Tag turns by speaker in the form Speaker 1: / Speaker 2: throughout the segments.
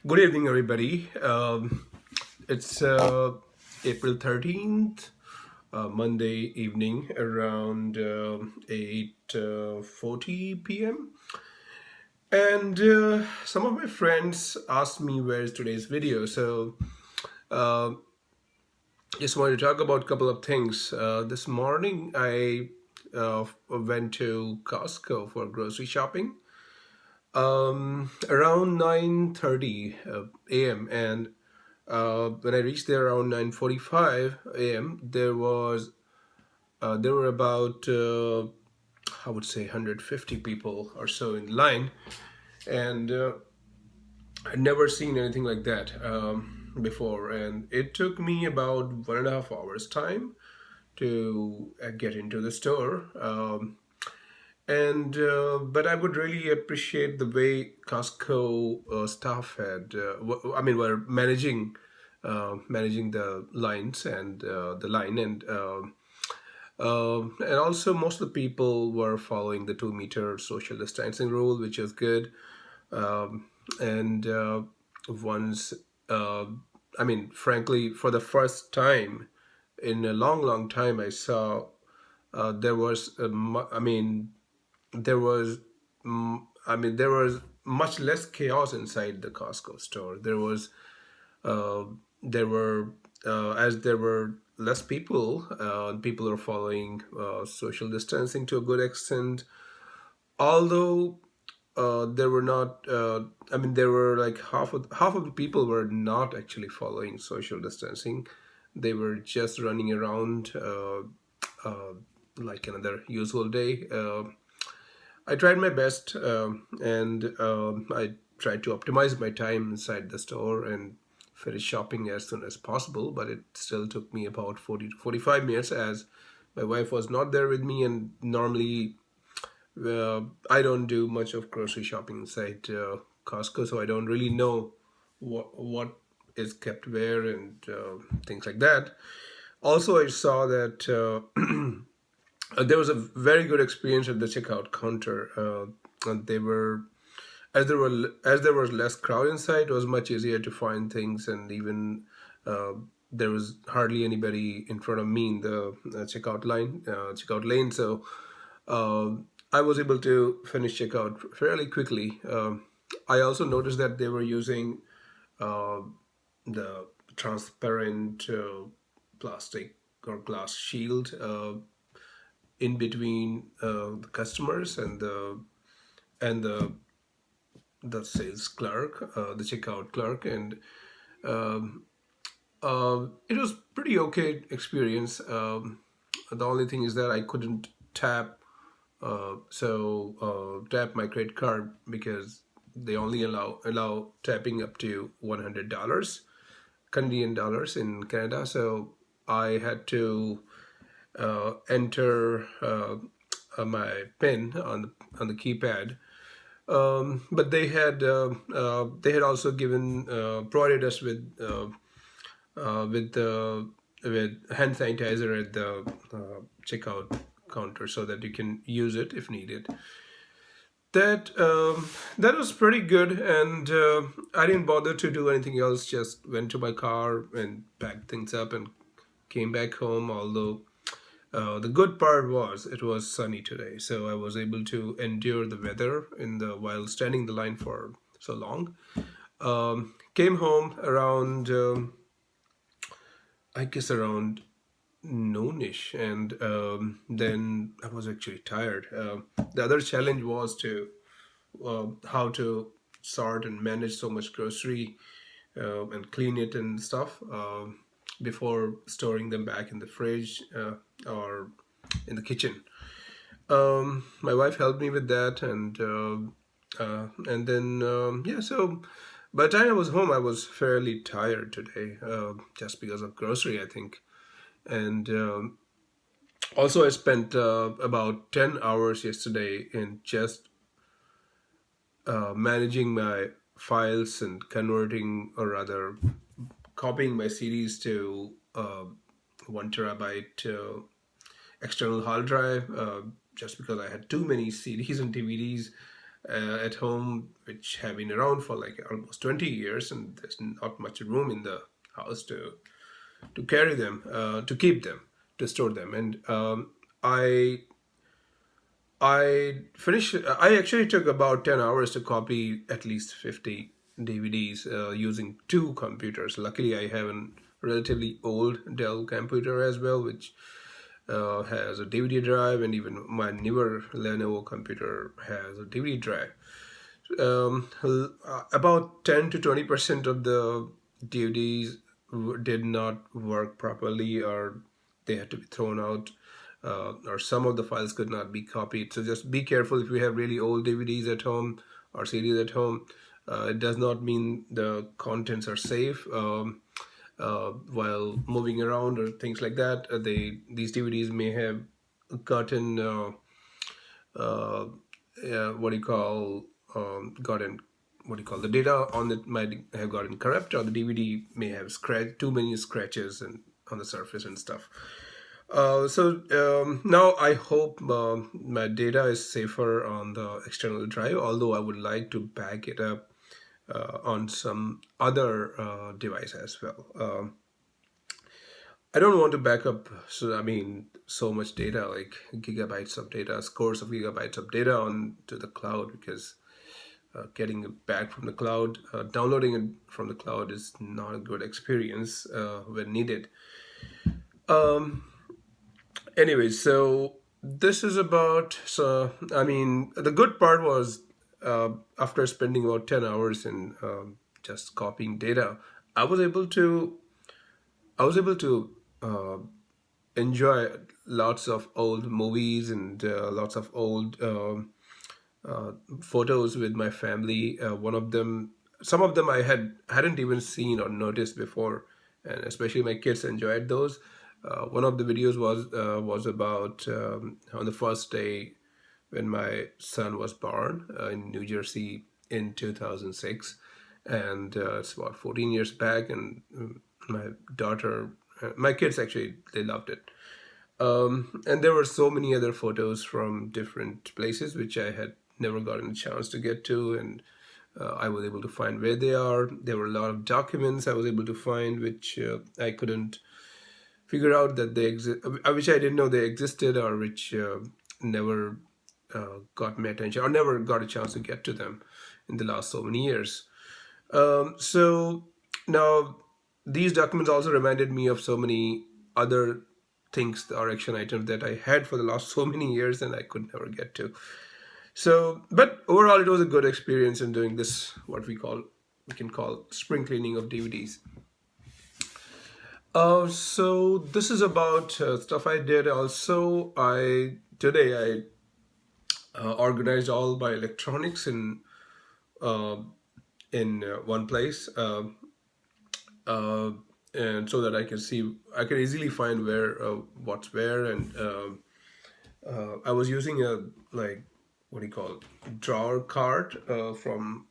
Speaker 1: Good evening, everybody. It's April 13th, Monday evening around 8:40 p.m. And some of my friends asked me where's today's video. So uh, just wanted to talk about a couple of things. This morning, I went to Costco for grocery shopping around 9:30 a.m. and when I reached there around 9:45 a.m., there were about I would say 150 people or so in line, and I'd never seen anything like that before. And it took me about 1.5 hours time to get into the store. And But I would really appreciate the way Costco staff had, were managing the lines and the line, and also most of the people were following the 2 meter social distancing rule, which is good. And once, uh, Frankly, for the first time in a long, long time, I saw there was, there was there was much less chaos inside the Costco store. Uh, there were as there were less people, people are following social distancing to a good extent. Although there were not, there were like half of the people were not actually following social distancing. They were just running around uh, like another usual day. I tried my best, and I tried to optimize my time inside the store and finish shopping as soon as possible. But it still took me about 40 to 45 minutes, as my wife was not there with me. And normally, I don't do much of grocery shopping inside Costco, so I don't really know what is kept where and things like that. Also, I saw that there was a very good experience at the checkout counter. And they were as there was less crowd inside, it was much easier to find things, and even uh, there was hardly anybody in front of me in the checkout lane. So uh, I was able to finish checkout fairly quickly. I also noticed that they were using uh, the transparent plastic or glass shield in between the customers and the the sales clerk, the checkout clerk, and um, it was pretty okay experience. The only thing is that I couldn't tap my credit card because they only allow tapping up to $100 Canadian dollars in Canada. So I had to enter my PIN on the keypad. But they had also given provided us uh, with uh, with hand sanitizer at the checkout counter so that you can use it if needed. That was pretty good, and I didn't bother to do anything else. Just went to my car and packed things up and came back home. Although the good part was it was sunny today, so I was able to endure the weather in the while standing the line for so long. Came home around I guess around noonish, and then I was actually tired. The other challenge was to how to sort and manage so much grocery and clean it and stuff before storing them back in the fridge or in the kitchen. My wife helped me with that, and then yeah. So by the time I was home, I was fairly tired today, just because of grocery, I think. And also, I spent about 10 hours yesterday in just managing my files and converting, or rather, copying my CDs to 1 terabyte external hard drive, just because I had too many CDs and DVDs at home, which have been around for like almost 20 years, and there's not much room in the house to carry them, to keep them, to store them. And I I finished. I actually took about 10 hours to copy at least 50 DVDs using two computers. Luckily, I have a relatively old Dell computer as well, which has a DVD drive, and even my newer Lenovo computer has a DVD drive. About 10 to 20% of the DVDs did not work properly, or they had to be thrown out, or some of the files could not be copied. So just be careful if you have really old DVDs at home or CDs at home. It does not mean the contents are safe. While moving around or things like that, these DVDs may have gotten uh, what do you call gotten what do you call the data on it might have gotten corrupt, or the DVD may have scratch too many scratches and on the surface and stuff. Now I hope my data is safer on the external drive, although I would like to back it up on some other device as well. I don't want to back up, so much data, like gigabytes of data, scores of gigabytes of data onto the cloud, because getting it back from the cloud, downloading it from the cloud is not a good experience when needed. Anyway, so this is about, the good part was, after spending about 10 hours in just copying data, I was able to I was able to enjoy lots of old movies and lots of old photos with my family. One of them, some of them I hadn't even seen or noticed before, and especially my kids enjoyed those. One of the videos was about on the first day when my son was born in New Jersey in 2006, and it's about 14 years back. And my daughter, my kids actually they loved it. And there were so many other photos from different places which I had never gotten a chance to get to, and I was able to find where they are. There were a lot of documents I was able to find which I couldn't figure out that they exist, which I didn't know they existed, or which never got my attention, or never got a chance to get to them in the last so many years. So now these documents also reminded me of so many other things or action items that I had for the last so many years and I could never get to. So, but overall, it was a good experience in doing this, what we can call spring cleaning of DVDs. So this is about stuff I did. Also, I today I organized all my electronics uh, in one place, uh, and so that I can easily find where what's where. And I was using a, like, what do you call it, drawer cart from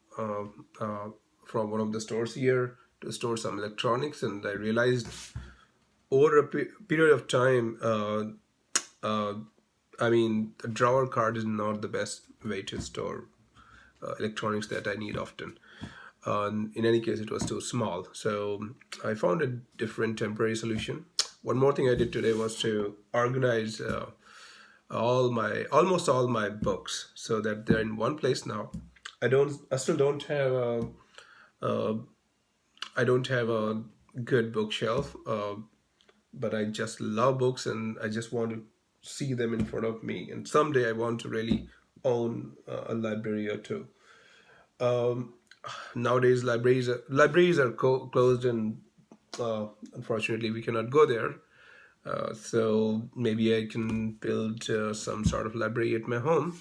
Speaker 1: one of the stores here to store some electronics, and I realized over a period of time, uh, a drawer cart is not the best way to store electronics that I need often. In any case, it was too small. So I found a different temporary solution. One more thing I did today was to organize almost all my books so that they're in one place now. I still don't have I don't have a good bookshelf, but I just love books and I just want to see them in front of me. And someday I want to really own a library or two. Nowadays, libraries are closed, and unfortunately, we cannot go there. So maybe I can build some sort of library at my home.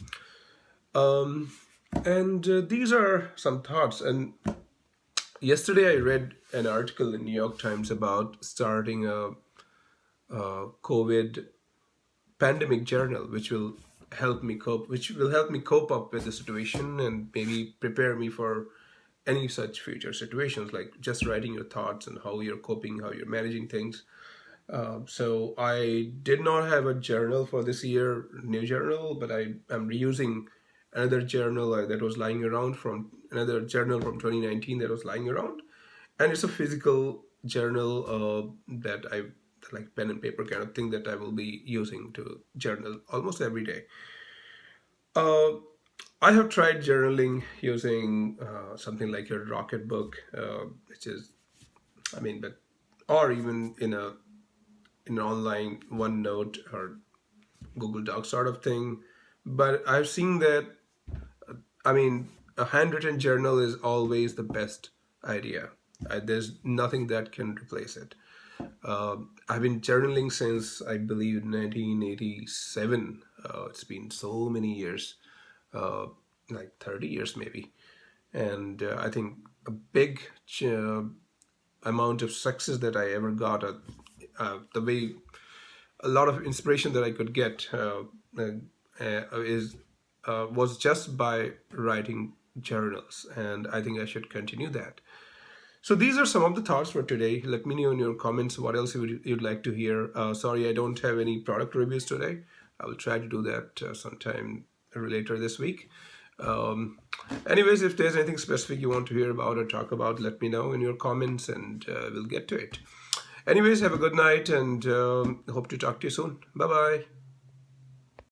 Speaker 1: Um, and these are some thoughts. And yesterday, I read an article in New York Times about starting a COVID pandemic journal, which will help me cope up with the situation and maybe prepare me for any such future situations, like just writing your thoughts and how you're coping, how you're managing things. So I did not have a journal for this year, new journal, but I am reusing another journal that was lying around from another journal from 2019 that was lying around, and it's a physical journal that I like pen and paper kind of thing that I will be using to journal almost every day. Uh, I have tried journaling using something like your Rocket Book, which is, I mean, but or even in an online OneNote or Google Doc sort of thing. But I've seen that, I mean, a handwritten journal is always the best idea. There's nothing that can replace it. I've been journaling since I believe 1987. It's been so many years, uh, like 30 years maybe. And I think a big amount of success that I ever got, the way a lot of inspiration that I could get is was just by writing journals, and I think I should continue that. So these are some of the thoughts for today. Let me know in your comments what else you'd like to hear. Sorry, I don't have any product reviews today. I will try to do that sometime later this week. Um, Anyways, if there's anything specific you want to hear about or talk about, let me know in your comments, and we'll get to it. Anyways, have a good night, and hope to talk to you soon. Bye bye.